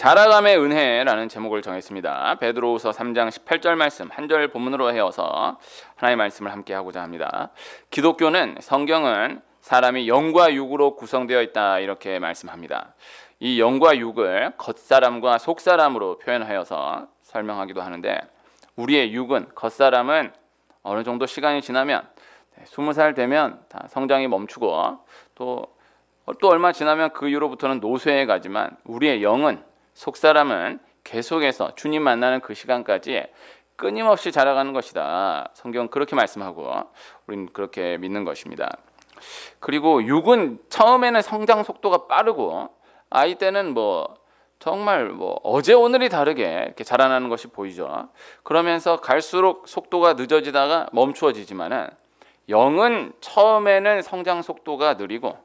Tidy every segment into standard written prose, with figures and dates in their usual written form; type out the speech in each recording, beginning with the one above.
자라감의 은혜라는 제목을 정했습니다. 베드로후서 3장 18절 말씀 한 절 본문으로 헤어서 하나님의 말씀을 함께 하고자 합니다. 기독교는 성경은 사람이 영과 육으로 구성되어 있다 이렇게 말씀합니다. 이 영과 육을 겉사람과 속사람으로 표현하여서 설명하기도 하는데, 우리의 육은, 겉사람은 어느 정도 시간이 지나면 20살 되면 다 성장이 멈추고 또 얼마 지나면 그 이후로부터는 노쇠해 가지만, 우리의 영은, 속사람은 계속해서 주님 만나는 그 시간까지 끊임없이 자라가는 것이다. 성경은 그렇게 말씀하고 우리는 그렇게 믿는 것입니다. 그리고 육은 처음에는 성장 속도가 빠르고 아이 때는 정말 어제 오늘이 다르게 이렇게 자라나는 것이 보이죠. 그러면서 갈수록 속도가 늦어지다가 멈추어지지만은, 영은 처음에는 성장 속도가 느리고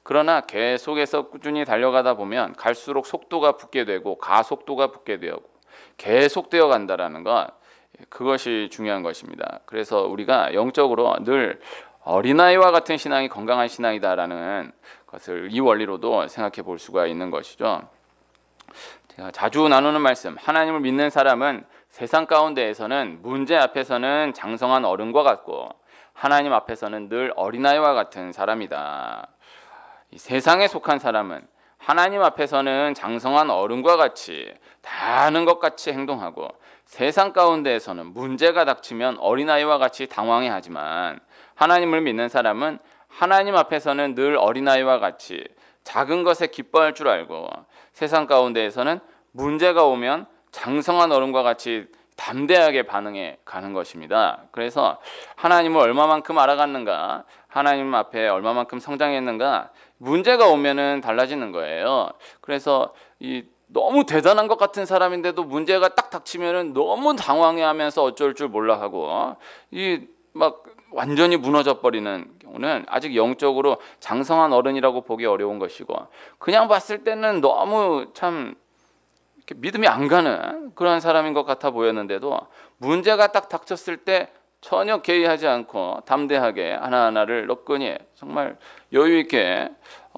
그러나 계속해서 꾸준히 달려가다 보면 갈수록 속도가 붙게 되고 가속도가 붙게 되고 계속되어 간다라는 것, 그것이 중요한 것입니다. 그래서 우리가 영적으로 늘 어린아이와 같은 신앙이 건강한 신앙이다라는 것을 이 원리로도 생각해 볼 수가 있는 것이죠. 제가 자주 나누는 말씀, 하나님을 믿는 사람은 세상 가운데에서는 문제 앞에서는 장성한 어른과 같고 하나님 앞에서는 늘 어린아이와 같은 사람이다. 이 세상에 속한 사람은 하나님 앞에서는 장성한 어른과 같이 다 아는 것 같이 행동하고, 세상 가운데에서는 문제가 닥치면 어린아이와 같이 당황해하지만, 하나님을 믿는 사람은 하나님 앞에서는 늘 어린아이와 같이 작은 것에 기뻐할 줄 알고, 세상 가운데에서는 문제가 오면 장성한 어른과 같이 담대하게 반응해 가는 것입니다. 그래서 하나님을 얼마만큼 알아갔는가, 하나님 앞에 얼마만큼 성장했는가, 문제가 오면은 달라지는 거예요. 그래서 너무 대단한 것 같은 사람인데도 문제가 딱 닥치면은 너무 당황해하면서 어쩔 줄 몰라 하고 완전히 무너져 버리는 경우는 아직 영적으로 장성한 어른이라고 보기 어려운 것이고, 그냥 봤을 때는 너무 참 믿음이 안 가는 그런 사람인 것 같아 보였는데도 문제가 딱 닥쳤을 때 전혀 개의하지 않고 담대하게 하나하나를 너끈히 정말 여유 있게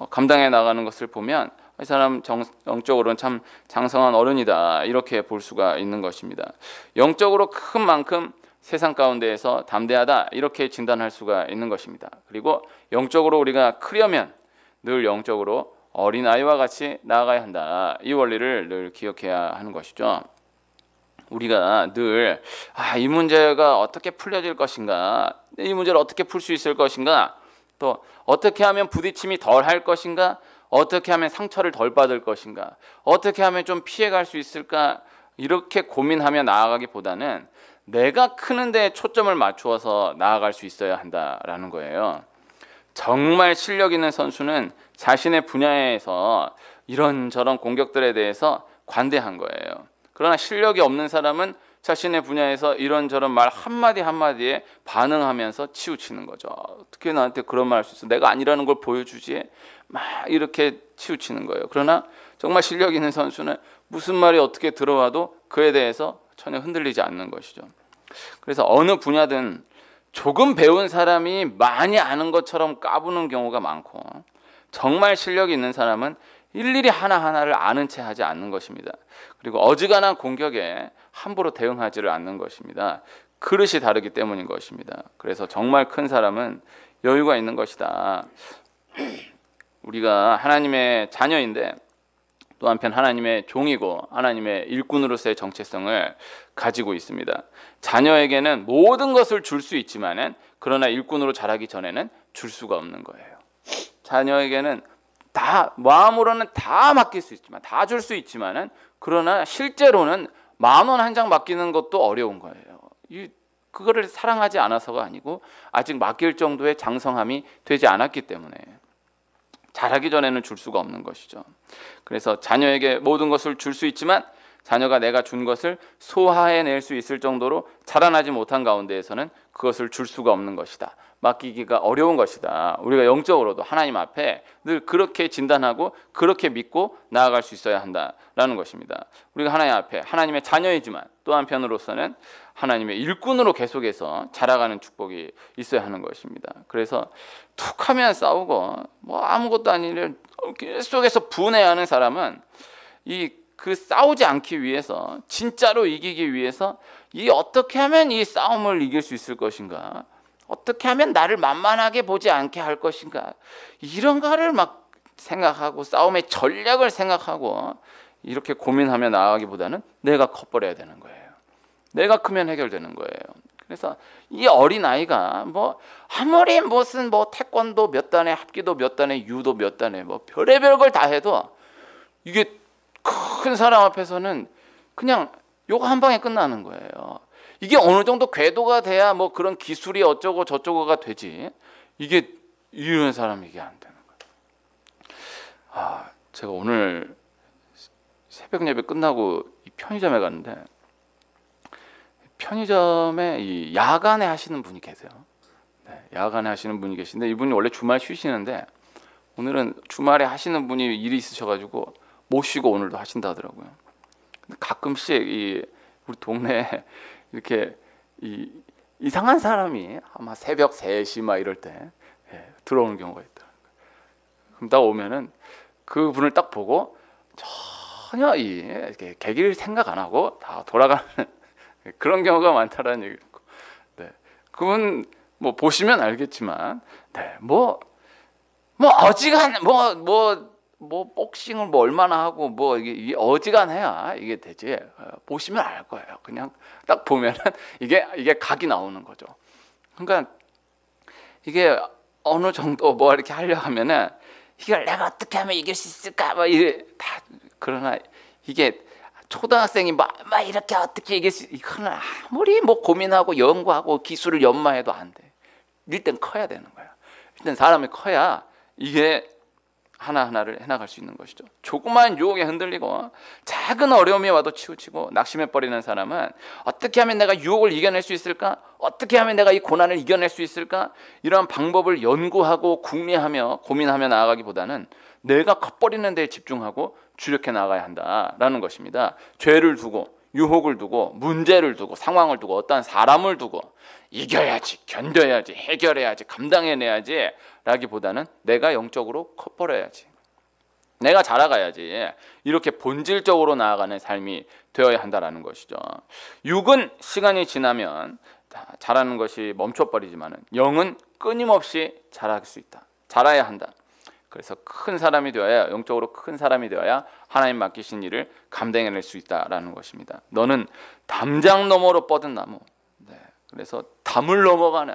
감당해 나가는 것을 보면, 이 사람 영적으로는 참 장성한 어른이다 이렇게 볼 수가 있는 것입니다. 영적으로 큰 만큼 세상 가운데에서 담대하다 이렇게 진단할 수가 있는 것입니다. 그리고 영적으로 우리가 크려면 늘 영적으로 어린아이와 같이 나아가야 한다. 이 원리를 늘 기억해야 하는 것이죠. 우리가 늘 이 문제가 어떻게 풀려질 것인가, 이 문제를 어떻게 풀 수 있을 것인가, 또 어떻게 하면 부딪힘이 덜 할 것인가, 어떻게 하면 상처를 덜 받을 것인가, 어떻게 하면 좀 피해갈 수 있을까, 이렇게 고민하며 나아가기보다는 내가 크는 데에 초점을 맞추어서 나아갈 수 있어야 한다라는 거예요. 정말 실력 있는 선수는 자신의 분야에서 이런저런 공격들에 대해서 관대한 거예요. 그러나 실력이 없는 사람은 자신의 분야에서 이런저런 말 한마디 한마디에 반응하면서 치우치는 거죠. 어떻게 나한테 그런 말 할 수 있어? 내가 아니라는 걸 보여주지? 막 이렇게 치우치는 거예요. 그러나 정말 실력 있는 선수는 무슨 말이 어떻게 들어와도 그에 대해서 전혀 흔들리지 않는 것이죠. 그래서 어느 분야든 조금 배운 사람이 많이 아는 것처럼 까부는 경우가 많고, 정말 실력이 있는 사람은 일일이 하나하나를 아는 채 하지 않는 것입니다. 그리고 어지간한 공격에 함부로 대응하지를 않는 것입니다. 그릇이 다르기 때문인 것입니다. 그래서 정말 큰 사람은 여유가 있는 것이다. 우리가 하나님의 자녀인데 또 한편 하나님의 종이고 하나님의 일꾼으로서의 정체성을 가지고 있습니다. 자녀에게는 모든 것을 줄 수 있지만은, 그러나 일꾼으로 자라기 전에는 줄 수가 없는 거예요. 자녀에게는 다 마음으로는 다 맡길 수 있지만, 다 줄 수 있지만은, 그러나 실제로는 10,000원 한 장 맡기는 것도 어려운 거예요. 그거를 사랑하지 않아서가 아니고 아직 맡길 정도의 장성함이 되지 않았기 때문에 자라기 전에는 줄 수가 없는 것이죠. 그래서 자녀에게 모든 것을 줄 수 있지만 자녀가 내가 준 것을 소화해낼 수 있을 정도로 자라나지 못한 가운데에서는 그것을 줄 수가 없는 것이다. 맡기기가 어려운 것이다. 우리가 영적으로도 하나님 앞에 늘 그렇게 진단하고 그렇게 믿고 나아갈 수 있어야 한다라는 것입니다. 우리가 하나님 앞에 하나님의 자녀이지만 또 한편으로서는 하나님의 일꾼으로 계속해서 자라가는 축복이 있어야 하는 것입니다. 그래서 툭 하면 싸우고 아무것도 아닌 일 속에서 분해하는 사람은 이 그 싸우지 않기 위해서, 진짜로 이기기 위해서 이 어떻게 하면 이 싸움을 이길 수 있을 것인가, 어떻게 하면 나를 만만하게 보지 않게 할 것인가, 이런 거를 막 생각하고 싸움의 전략을 생각하고 이렇게 고민하며 나아가기보다는 내가 커버려야 되는 거예요. 내가 크면 해결되는 거예요. 그래서 이 어린아이가 뭐 아무리 무슨 뭐 태권도 몇 단에, 합기도 몇 단에, 유도 몇 단에 뭐 별의별 걸 다 해도 이게 큰 사람 앞에서는 그냥 욕 한 방에 끝나는 거예요. 이게 어느 정도 궤도가 돼야 뭐 그런 기술이 어쩌고 저쩌고가 되지, 이게 이런 사람이 이게 안 되는 거예요. 제가 오늘 새벽 예배 끝나고 이 편의점에 갔는데, 편의점에 이 야간에 하시는 분이 계세요. 네, 야간에 하시는 분이 계신데 이분이 원래 주말 쉬시는데 오늘은 주말에 하시는 분이 일이 있으셔가지고 못 쉬고 오늘도 하신다 하더라고요. 가끔씩 이 우리 동네에 이렇게 이 이상한 사람이 아마 새벽 3시 막 이럴 때 들어오는 경우가 있다. 그럼 딱 오면은 그 분을 딱 보고 전혀 이렇게 계기를 생각 안 하고 다 돌아가는 그런 경우가 많다라는 얘기고, 네, 그분 뭐 보시면 알겠지만, 네, 뭐 어지간 뭐 복싱을 뭐 얼마나 하고 뭐 이게 어지간해야 이게 되지, 보시면 알 거예요. 그냥 딱 보면은 이게 각이 나오는 거죠. 그러니까 이게 어느 정도 뭐 이렇게 하려 하면은 이걸 내가 어떻게 하면 이길 수 있을까 뭐 이게 다, 그러나 이게 초등학생이 막 이렇게 어떻게 이길 수, 이거는 아무리 뭐 고민하고 연구하고 기술을 연마해도 안 돼. 일단 커야 되는 거야. 일단 사람이 커야 이게 하나하나를 해나갈 수 있는 것이죠. 조그만 유혹에 흔들리고 작은 어려움이 와도 치우치고 낙심해버리는 사람은 어떻게 하면 내가 유혹을 이겨낼 수 있을까? 어떻게 하면 내가 이 고난을 이겨낼 수 있을까? 이러한 방법을 연구하고 궁리하며 고민하며 나아가기보다는 내가 커버리는 데에 집중하고 주력해 나가야 한다라는 것입니다. 죄를 두고, 유혹을 두고, 문제를 두고, 상황을 두고, 어떠한 사람을 두고 이겨야지, 견뎌야지, 해결해야지, 감당해내야지 라기보다는 내가 영적으로 커버려야지, 내가 자라가야지, 이렇게 본질적으로 나아가는 삶이 되어야 한다라는 것이죠. 육은 시간이 지나면 자라는 것이 멈춰버리지만 영은 끊임없이 자랄 수 있다. 자라야 한다. 그래서 큰 사람이 되어야, 영적으로 큰 사람이 되어야 하나님 맡기신 일을 감당해낼 수 있다라는 것입니다. 너는 담장 너머로 뻗은 나무, 네, 그래서 담을 넘어가는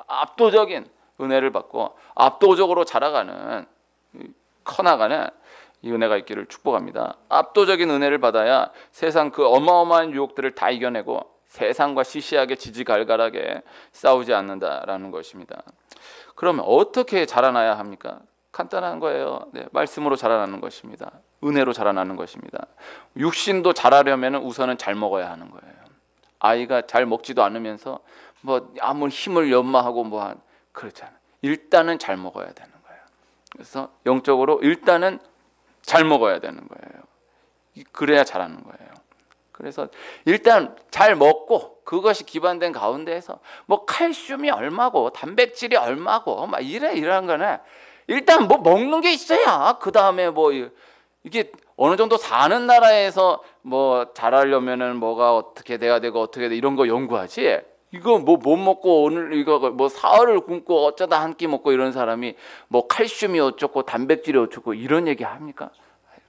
압도적인 은혜를 받고 압도적으로 자라가는, 커나가는 이 은혜가 있기를 축복합니다. 압도적인 은혜를 받아야 세상 그 어마어마한 유혹들을 다 이겨내고 세상과 시시하게 지지갈갈하게 싸우지 않는다라는 것입니다. 그러면 어떻게 자라나야 합니까? 간단한 거예요. 네, 말씀으로 자라나는 것입니다. 은혜로 자라나는 것입니다. 육신도 자라려면 우선은 잘 먹어야 하는 거예요. 아이가 잘 먹지도 않으면서 뭐 아무리 힘을 연마하고 뭐 그렇잖아요. 일단은 잘 먹어야 되는 거예요. 그래서 영적으로 일단은 잘 먹어야 되는 거예요. 그래야 자라는 거예요. 그래서 일단 잘 먹고 그것이 기반된 가운데에서 뭐 칼슘이 얼마고 단백질이 얼마고 막 이런 거는 일단 뭐 먹는 게 있어야 그 다음에 뭐 이게 어느 정도 사는 나라에서 뭐 잘하려면은 뭐가 어떻게 돼야 되고 어떻게 돼 이런 거 연구하지. 이거 뭐 못 먹고 오늘 이거 뭐 사흘을 굶고 어쩌다 한 끼 먹고 이런 사람이 뭐 칼슘이 어쩌고 단백질이 어쩌고 이런 얘기 합니까?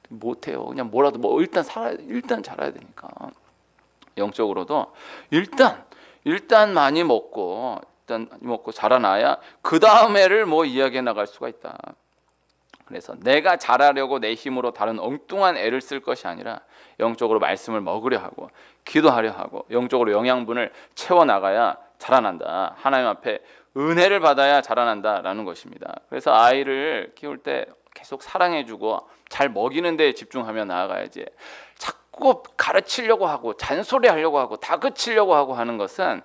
못해요. 그냥 뭐라도 뭐 일단 자라야 되니까. 영적으로도 일단 많이 먹고 자라나야 그 다음에를 뭐 이야기해 나갈 수가 있다. 그래서 내가 잘하려고 내 힘으로 다른 엉뚱한 애를 쓸 것이 아니라 영적으로 말씀을 먹으려 하고 기도하려 하고 영적으로 영양분을 채워 나가야 자라난다. 하나님 앞에 은혜를 받아야 자라난다라는 것입니다. 그래서 아이를 키울 때 계속 사랑해주고 잘 먹이는 데 집중하며 나아가야지. 자꾸 가르치려고 하고 잔소리하려고 하고 다그치려고 하고 하는 것은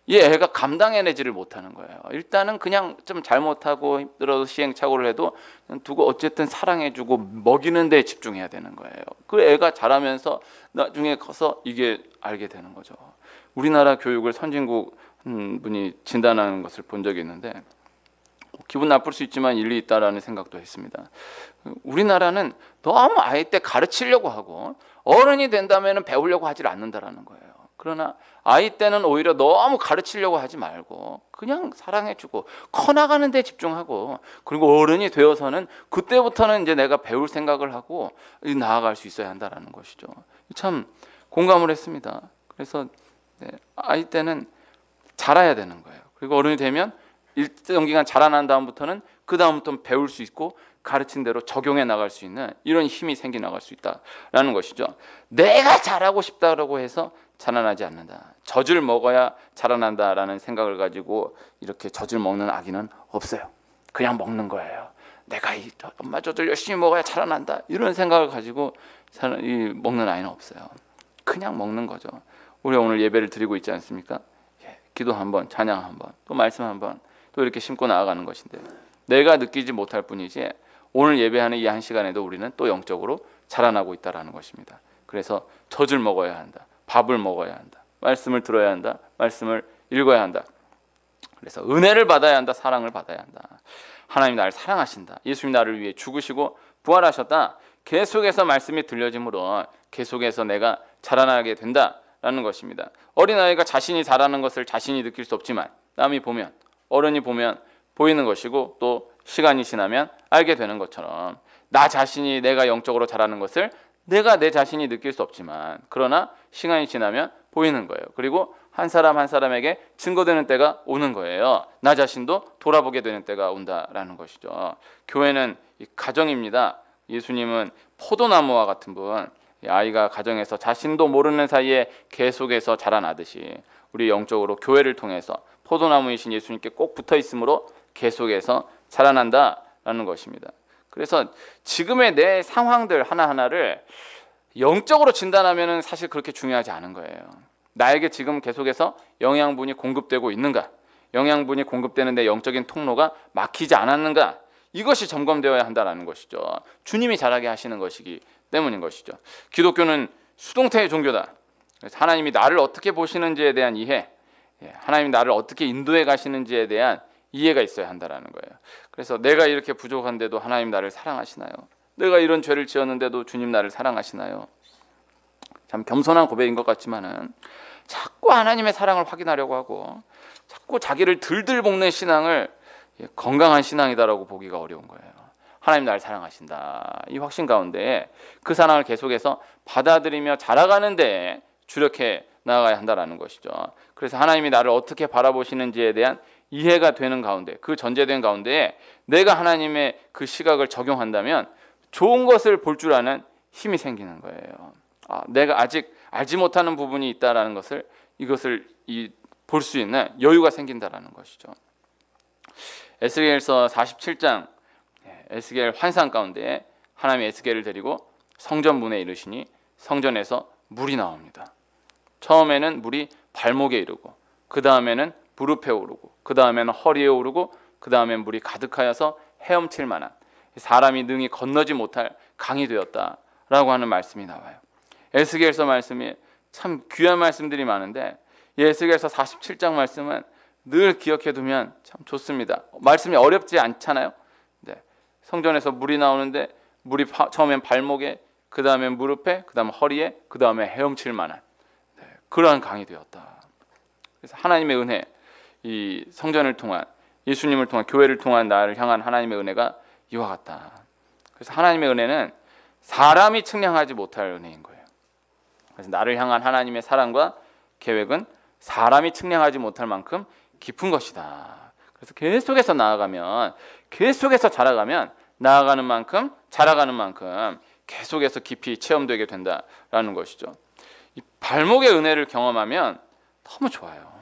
이 애가 감당해내지를 못하는 거예요. 일단은 그냥 좀 잘못하고 힘들어도 시행착오를 해도 두고 어쨌든 사랑해주고 먹이는 데 집중해야 되는 거예요. 그 애가 자라면서 나중에 커서 이게 알게 되는 거죠. 우리나라 교육을 선진국 분이 진단하는 것을 본 적이 있는데 기분 나쁠 수 있지만 일리 있다라는 생각도 했습니다. 우리나라는 너무 아이 때 가르치려고 하고 어른이 된다면 배우려고 하질 않는다라는 거예요. 그러나 아이 때는 오히려 너무 가르치려고 하지 말고 그냥 사랑해주고 커나가는 데 집중하고, 그리고 어른이 되어서는 그때부터는 이제 내가 배울 생각을 하고 나아갈 수 있어야 한다라는 것이죠. 참 공감을 했습니다. 그래서 아이 때는 자라야 되는 거예요. 그리고 어른이 되면 일정 기간 자라난 다음부터는 그 다음부터는 배울 수 있고 가르친 대로 적용해 나갈 수 있는 이런 힘이 생겨 나갈 수 있다라는 것이죠. 내가 잘하고 싶다라고 해서 자라나지 않는다. 젖을 먹어야 자라난다라는 생각을 가지고 이렇게 젖을 먹는 아기는 없어요. 그냥 먹는 거예요. 내가 이 엄마 젖을 열심히 먹어야 자라난다 이런 생각을 가지고 먹는 아이는 없어요. 그냥 먹는 거죠. 우리가 오늘 예배를 드리고 있지 않습니까? 기도 한번, 찬양 한번, 또 말씀 한번, 또 이렇게 심고 나아가는 것인데, 내가 느끼지 못할 뿐이지 오늘 예배하는 이 한 시간에도 우리는 또 영적으로 자라나고 있다라는 것입니다. 그래서 젖을 먹어야 한다. 밥을 먹어야 한다. 말씀을 들어야 한다. 말씀을 읽어야 한다. 그래서 은혜를 받아야 한다. 사랑을 받아야 한다. 하나님 나를 사랑하신다. 예수님 나를 위해 죽으시고 부활하셨다. 계속해서 말씀이 들려지므로 계속해서 내가 자라나게 된다라는 것입니다. 어린아이가 자신이 자라는 것을 자신이 느낄 수 없지만 남이 보면, 어른이 보면 보이는 것이고, 또 시간이 지나면 알게 되는 것처럼 나 자신이 내가 영적으로 자라는 것을 내가 내 자신이 느낄 수 없지만 그러나 시간이 지나면 보이는 거예요. 그리고 한 사람 한 사람에게 증거되는 때가 오는 거예요. 나 자신도 돌아보게 되는 때가 온다라는 것이죠. 교회는 가정입니다. 예수님은 포도나무와 같은 분, 아이가 가정에서 자신도 모르는 사이에 계속해서 자라나듯이 우리 영적으로 교회를 통해서 포도나무이신 예수님께 꼭 붙어 있으므로 계속해서 자라난다라는 것입니다. 그래서 지금의 내 상황들 하나하나를 영적으로 진단하면 사실 그렇게 중요하지 않은 거예요. 나에게 지금 계속해서 영양분이 공급되고 있는가, 영양분이 공급되는 내 영적인 통로가 막히지 않았는가, 이것이 점검되어야 한다는 것이죠. 주님이 잘하게 하시는 것이기 때문인 것이죠. 기독교는 수동태의 종교다. 그래서 하나님이 나를 어떻게 보시는지에 대한 이해, 하나님이 나를 어떻게 인도해 가시는지에 대한 이해가 있어야 한다는 거예요. 그래서 내가 이렇게 부족한데도 하나님 나를 사랑하시나요? 내가 이런 죄를 지었는데도 주님 나를 사랑하시나요? 참 겸손한 고백인 것 같지만은 자꾸 하나님의 사랑을 확인하려고 하고 자꾸 자기를 들들 볶는 신앙을 건강한 신앙이다라고 보기가 어려운 거예요. 하나님 나를 사랑하신다. 이 확신 가운데 그 사랑을 계속해서 받아들이며 자라가는데 주력해 나아가야 한다는 것이죠. 그래서 하나님이 나를 어떻게 바라보시는지에 대한 이해가 되는 가운데, 그 전제된 가운데 내가 하나님의 그 시각을 적용한다면 좋은 것을 볼 줄 아는 힘이 생기는 거예요. 내가 아직 알지 못하는 부분이 있다라는 것을, 이것을 볼 수 있는 여유가 생긴다라는 것이죠. 에스겔서 47장 에스겔 환상 가운데 하나님이 에스겔을 데리고 성전 문에 이르시니 성전에서 물이 나옵니다. 처음에는 물이 발목에 이르고, 그 다음에는 무릎에 오르고, 그 다음에는 허리에 오르고, 그 다음엔 물이 가득하여서 헤엄칠 만한, 사람이 능히 건너지 못할 강이 되었다라고 하는 말씀이 나와요. 에스겔서 말씀이 참 귀한 말씀들이 많은데 이 에스겔서 47장 말씀은 늘 기억해 두면 참 좋습니다. 말씀이 어렵지 않잖아요. 네. 성전에서 물이 나오는데 물이 처음엔 발목에, 그 다음엔 무릎에, 그 다음 허리에, 그 다음에 헤엄칠 만한 그러한 강이 되었다. 그래서 하나님의 은혜, 이 성전을 통한, 예수님을 통한, 교회를 통한 나를 향한 하나님의 은혜가 이와 같다. 그래서 하나님의 은혜는 사람이 측량하지 못할 은혜인 거예요. 그래서 나를 향한 하나님의 사랑과 계획은 사람이 측량하지 못할 만큼 깊은 것이다. 그래서 계속해서 나아가면, 계속해서 자라가면, 나아가는 만큼, 자라가는 만큼 계속해서 깊이 체험되게 된다라는 것이죠. 이 발목의 은혜를 경험하면 너무 좋아요.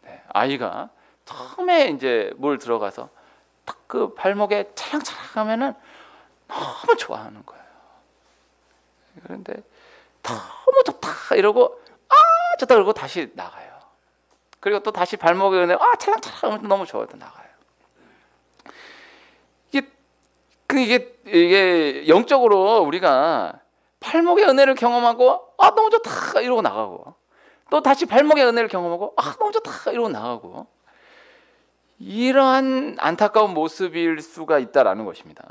네, 아이가 처음에 이제 물 들어가서 딱 그 발목에 차랑차랑하면은 너무 좋아하는 거예요. 그런데 너무 좋다 이러고 좋다 그러고 다시 나가요. 그리고 또 다시 발목의 은혜 차랑차랑하면 너무 좋아요. 또 나가요. 이게 영적으로 우리가 발목의 은혜를 경험하고 너무 좋다 이러고 나가고, 또 다시 발목의 은혜를 경험하고 너무 좋다 이러고 나가고, 이러한 안타까운 모습일 수가 있다라는 것입니다.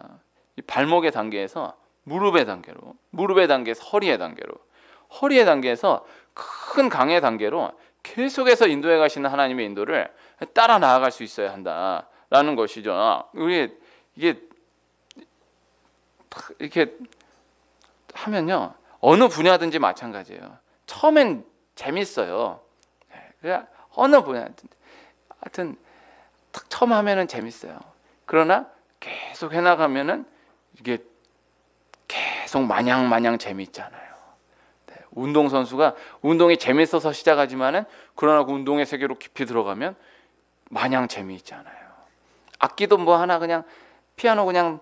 이 발목의 단계에서 무릎의 단계로, 무릎의 단계에서 허리의 단계로, 허리의 단계에서 큰 강의 단계로 계속해서 인도해 가시는 하나님의 인도를 따라 나아갈 수 있어야 한다라는 것이죠. 이게 이렇게 하면요, 어느 분야든지 마찬가지예요. 처음엔 재밌어요. 그냥 어느 분야든지, 하여튼 처음 하면은 재밌어요. 그러나 계속 해나가면은 이게 계속 마냥 재밌잖아요. 운동선수가 운동이 재밌어서 시작하지만은 그러나 그 운동의 세계로 깊이 들어가면 마냥 재미있잖아요. 악기도 뭐 하나 그냥 피아노 그냥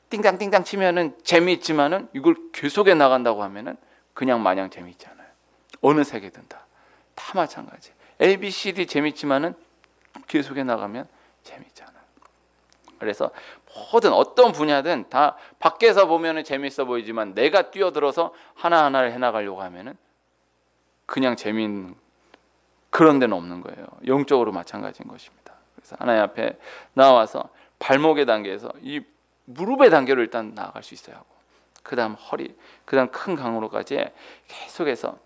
띵땅띵땅 치면은 재미있지만은 이걸 계속해 나간다고 하면은 그냥 마냥 재미있잖아요. 어느 세계든 다 마찬가지. A, B, C, D 재미있지만은 계속해 나가면 재미있잖아요. 그래서 모든 어떤 분야든 다 밖에서 보면은 재미있어 보이지만 내가 뛰어들어서 하나하나를 해나가려고 하면은 그냥 재미있는 그런 데는 없는 거예요. 영적으로 마찬가지인 것입니다. 그래서 하나님 앞에 나와서 발목의 단계에서 이 무릎의 단계로 일단 나아갈 수 있어야 하고, 그 다음 허리, 그 다음 큰 강으로까지 계속해서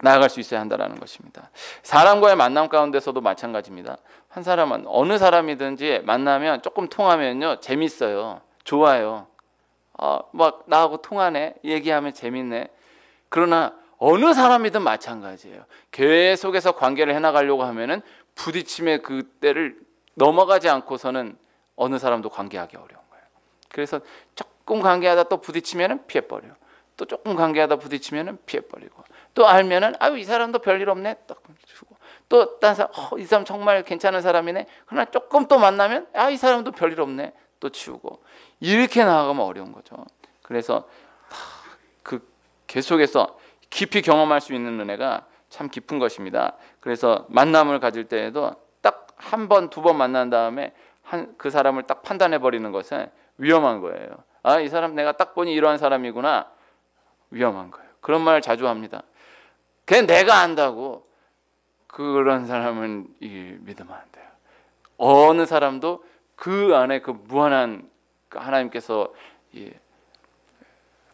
나아갈 수 있어야 한다는 것입니다. 사람과의 만남 가운데서도 마찬가지입니다. 한 사람은 어느 사람이든지 만나면 조금 통하면요 재밌어요. 좋아요. 막 나하고 통하네, 얘기하면 재밌네. 그러나 어느 사람이든 마찬가지예요. 계속해서 관계를 해나가려고 하면은 부딪힘의 그때를 넘어가지 않고서는 어느 사람도 관계하기 어려운 거예요. 그래서 조금 관계하다 또 부딪히면은 피해버려. 또 조금 관계하다 부딪히면은 피해버리고, 또 알면은 아유 이 사람도 별일 없네 딱 주고, 또 다른 사람 이 사람 정말 괜찮은 사람이네. 그러나 조금 또 만나면 아 이 사람도 별일 없네 또 치우고, 이렇게 나아가면 어려운 거죠. 그래서 그 계속해서 깊이 경험할 수 있는 은혜가 참 깊은 것입니다. 그래서 만남을 가질 때에도 딱 한 번, 두 번 만난 다음에 그 사람을 딱 판단해 버리는 것은 위험한 거예요. 아 이 사람 내가 딱 보니 이러한 사람이구나. 위험한 거예요. 그런 말 자주 합니다. 그냥 내가 안다고 그런 사람은 믿으면 안 돼요. 어느 사람도 그 안에 그 무한한 하나님께서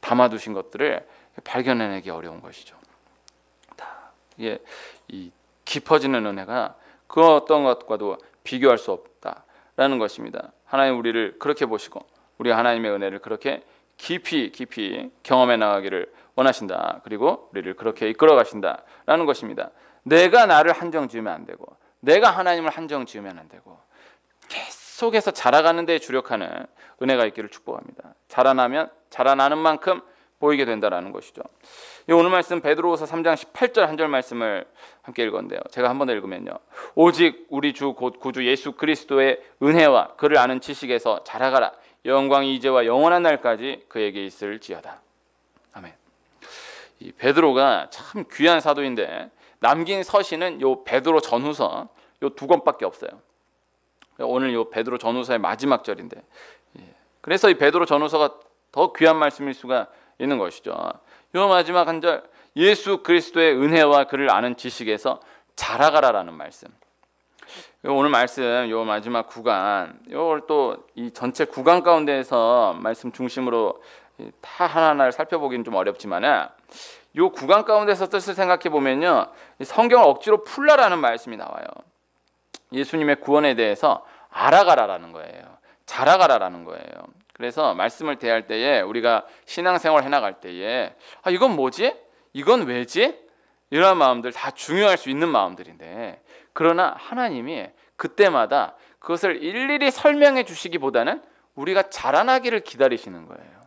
담아두신 것들을 발견해내기 어려운 것이죠. 이게 이 깊어지는 은혜가 그 어떤 것과도 비교할 수 없다라는 것입니다. 하나님 우리를 그렇게 보시고 우리 하나님의 은혜를 그렇게 깊이 경험해 나가기를 원하신다. 그리고 우리를 그렇게 이끌어 가신다라는 것입니다. 내가 나를 한정 지으면 안 되고, 내가 하나님을 한정 지으면 안 되고, 계속해서 자라가는 데 주력하는 은혜가 있기를 축복합니다. 자라나는 만큼 보이게 된다라는 것이죠. 오늘 말씀 베드로후서 3장 18절 한 절 말씀을 함께 읽었는데요. 제가 한번 읽으면요. 오직 우리 주 곧 구주 예수 그리스도의 은혜와 그를 아는 지식에서 자라가라. 영광이 이제와 영원한 날까지 그에게 있을지어다. 아멘. 이 베드로가 참 귀한 사도인데 남긴 서신은 요 베드로 전후서 요 두 권밖에 없어요. 오늘 요 베드로 전후서의 마지막 절인데, 그래서 이 베드로 전후서가 더 귀한 말씀일 수가 있는 것이죠. 요 마지막 한 절, 예수 그리스도의 은혜와 그를 아는 지식에서 자라가라라는 말씀. 오늘 말씀 요 마지막 구간, 요걸 또 이 전체 구간 가운데에서 말씀 중심으로 다 하나하나를 살펴보기는 좀 어렵지만은 요 구간 가운데서 뜻을 생각해 보면요, 성경을 억지로 풀라라는 말씀이 나와요. 예수님의 구원에 대해서 알아가라라는 거예요. 자라가라라는 거예요. 그래서 말씀을 대할 때에 우리가 신앙생활 해나갈 때에 이건 뭐지? 이건 왜지? 이런 마음들 다 중요할 수 있는 마음들인데, 그러나 하나님이 그때마다 그것을 일일이 설명해 주시기보다는 우리가 자라나기를 기다리시는 거예요.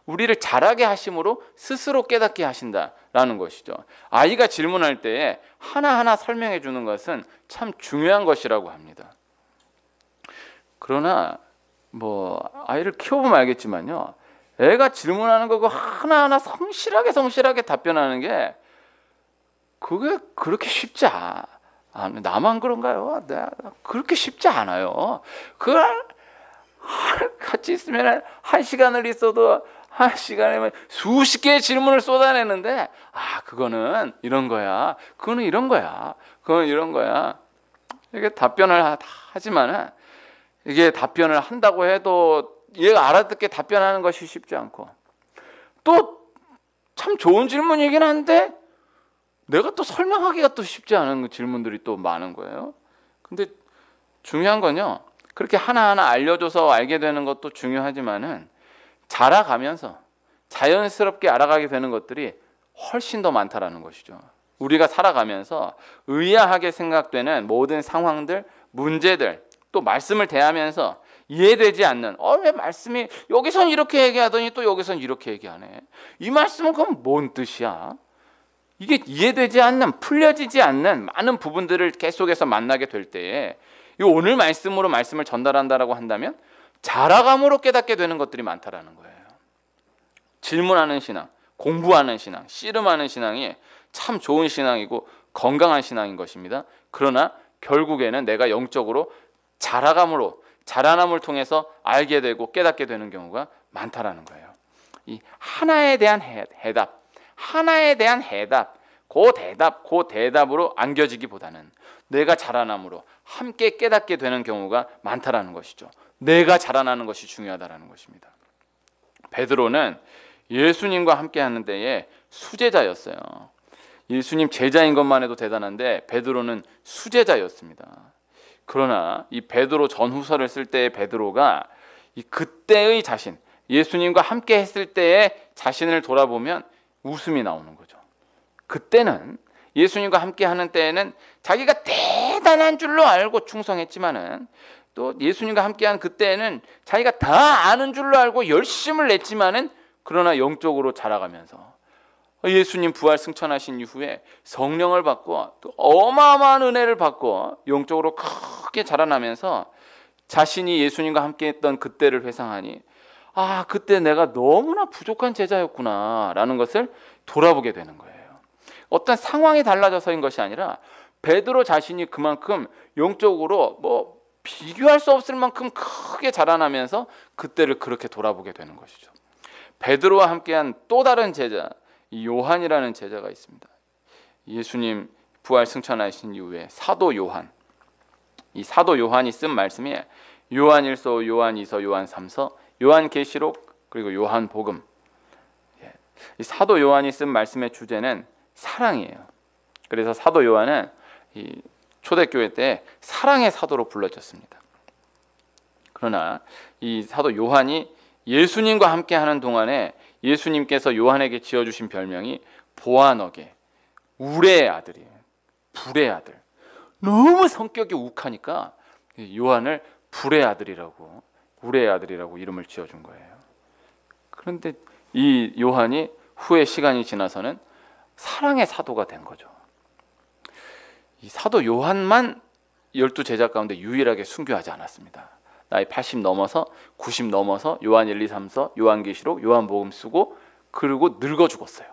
우리를 자라게 하심으로 스스로 깨닫게 하신다라는 것이죠. 아이가 질문할 때에 하나하나 설명해 주는 것은 참 중요한 것이라고 합니다. 그러나 뭐 아이를 키워보면 알겠지만요, 애가 질문하는 거 하나하나 성실하게 답변하는 게 그게 그렇게 쉽지 않아. 나만 그런가요? 그렇게 쉽지 않아요. 그걸 같이 있으면 1시간을 있어도 1시간이면 수십 개의 질문을 쏟아내는데, 그거는 이런 거야, 그거는 이런 거야, 그건 이런 거야. 이게 답변을 하지만은 이게 답변을 한다고 해도 얘가 알아듣게 답변하는 것이 쉽지 않고, 또 참 좋은 질문이긴 한데 내가 또 설명하기가 또 쉽지 않은 질문들이 또 많은 거예요. 근데 중요한 건요, 그렇게 하나하나 알려줘서 알게 되는 것도 중요하지만은 자라가면서 자연스럽게 알아가게 되는 것들이 훨씬 더 많다라는 것이죠. 우리가 살아가면서 의아하게 생각되는 모든 상황들, 문제들, 또 말씀을 대하면서 이해되지 않는, 왜 말씀이 여기선 이렇게 얘기하더니 또 여기선 이렇게 얘기하네, 이 말씀은 그럼 뭔 뜻이야? 이게 이해되지 않는, 풀려지지 않는 많은 부분들을 계속해서 만나게 될 때에 이 오늘 말씀으로 말씀을 전달한다라고 한다면 자라감으로 깨닫게 되는 것들이 많다라는 거예요. 질문하는 신앙, 공부하는 신앙, 씨름하는 신앙이 참 좋은 신앙이고 건강한 신앙인 것입니다. 그러나 결국에는 내가 영적으로 자라남을 통해서 알게 되고 깨닫게 되는 경우가 많다라는 거예요. 이 하나에 대한 해답, 하나에 대한 해답, 그 대답으로 안겨지기보다는 내가 자라남으로 함께 깨닫게 되는 경우가 많다라는 것이죠. 내가 자라나는 것이 중요하다라는 것입니다. 베드로는 예수님과 함께 하는 때에 수제자였어요. 예수님 제자인 것만 해도 대단한데 베드로는 수제자였습니다. 그러나 이 베드로 전후서를 쓸 때의 베드로가 이 그때의 자신, 예수님과 함께 했을 때의 자신을 돌아보면 웃음이 나오는 거죠. 그때는, 예수님과 함께 하는 때에는 자기가 대단한 줄로 알고 충성했지만은, 또 예수님과 함께한 그때는 자기가 다 아는 줄로 알고 열심을 냈지만은, 그러나 영적으로 자라가면서 예수님 부활 승천하신 이후에 성령을 받고 또 어마어마한 은혜를 받고 영적으로 크게 자라나면서 자신이 예수님과 함께했던 그때를 회상하니, 그때 내가 너무나 부족한 제자였구나 라는 것을 돌아보게 되는 거예요. 어떤 상황이 달라져서인 것이 아니라 베드로 자신이 그만큼 영적으로 비교할 수 없을 만큼 크게 자라나면서 그때를 그렇게 돌아보게 되는 것이죠. 베드로와 함께한 또 다른 제자, 이 요한이라는 제자가 있습니다. 예수님 부활 승천하신 이후에 사도 요한, 이 사도 요한이 쓴 말씀이 요한 1서, 요한 2서, 요한 3서, 요한 계시록, 그리고 요한 복음. 이 사도 요한이 쓴 말씀의 주제는 사랑이에요. 그래서 사도 요한은 이 초대교회 때 사랑의 사도로 불러졌습니다. 그러나 이 사도 요한이 예수님과 함께하는 동안에 예수님께서 요한에게 지어주신 별명이 보아너게, 울의 아들이에요. 불의 아들. 너무 성격이 욱하니까 요한을 불의 아들이라고, 울의 아들이라고 이름을 지어준 거예요. 그런데 이 요한이 후에 시간이 지나서는 사랑의 사도가 된 거죠. 이 사도 요한만 12제자 가운데 유일하게 순교하지 않았습니다. 나이 80 넘어서 90 넘어서 요한 1, 2, 3서, 요한계시록, 요한복음 쓰고 그리고 늙어 죽었어요.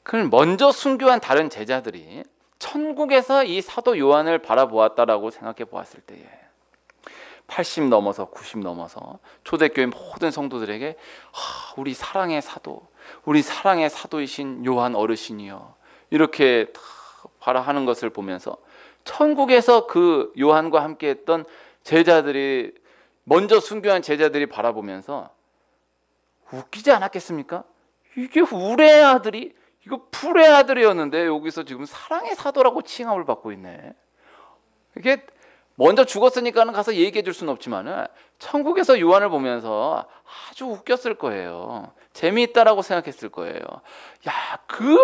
그럼 먼저 순교한 다른 제자들이 천국에서 이 사도 요한을 바라보았다라고 생각해 보았을 때에 80 넘어서 90 넘어서 초대교회 모든 성도들에게 우리 사랑의 사도, 우리 사랑의 사도이신 요한 어르신이여, 이렇게 바라하는 것을 보면서 천국에서 그 요한과 함께했던 제자들이, 먼저 순교한 제자들이 바라보면서 웃기지 않았겠습니까? 이게 울의 아들이, 이거 불의 아들이었는데 여기서 지금 사랑의 사도라고 칭함을 받고 있네. 이게 먼저 죽었으니까는 가서 얘기해 줄 수는 없지만 천국에서 요한을 보면서 아주 웃겼을 거예요. 재미있다라고 생각했을 거예요. 야, 그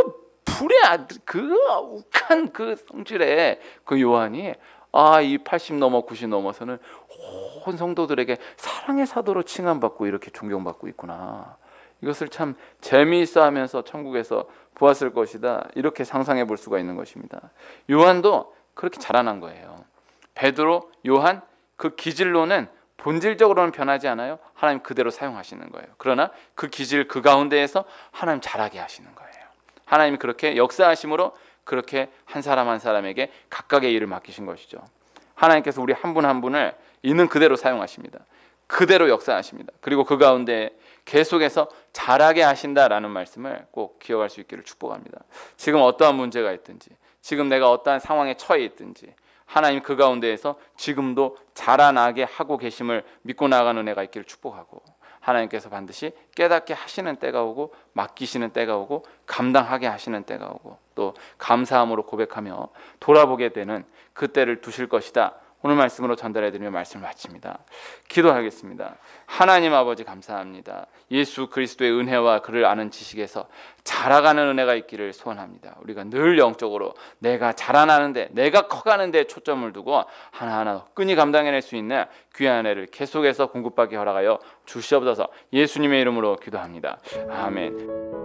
불의 아들, 그 욱한 그 성질의 그 요한이 이 80 넘어 90 넘어서는 온 성도들에게 사랑의 사도로 칭함받고 이렇게 존경받고 있구나. 이것을 참 재미있어 하면서 천국에서 보았을 것이다. 이렇게 상상해 볼 수가 있는 것입니다. 요한도 그렇게 자라난 거예요. 베드로, 요한, 그 기질로는 본질적으로는 변하지 않아요. 하나님 그대로 사용하시는 거예요. 그러나 그 기질, 그 가운데에서 하나님 자라게 하시는 거예요. 하나님이 그렇게 역사하심으로 그렇게 한 사람 한 사람에게 각각의 일을 맡기신 것이죠. 하나님께서 우리 한 분 한 분을 있는 그대로 사용하십니다. 그대로 역사하십니다. 그리고 그 가운데 계속해서 자라게 하신다라는 말씀을 꼭 기억할 수 있기를 축복합니다. 지금 어떠한 문제가 있든지, 지금 내가 어떠한 상황에 처해 있든지, 하나님 그 가운데에서 지금도 자라나게 하고 계심을 믿고 나아가는 은혜가 있기를 축복하고, 하나님께서 반드시 깨닫게 하시는 때가 오고 맡기시는 때가 오고 감당하게 하시는 때가 오고 또 감사함으로 고백하며 돌아보게 되는 그 때를 두실 것이다. 오늘 말씀으로 전달해드리며 말씀을 마칩니다. 기도하겠습니다. 하나님 아버지 감사합니다. 예수 그리스도의 은혜와 그를 아는 지식에서 자라가는 은혜가 있기를 소원합니다. 우리가 늘 영적으로 내가 자라나는데 내가 커가는데 초점을 두고 하나하나 끈히 감당해낼 수 있는 귀한 은혜를 계속해서 공급받게 허락하여 주시옵소서. 예수님의 이름으로 기도합니다. 아멘.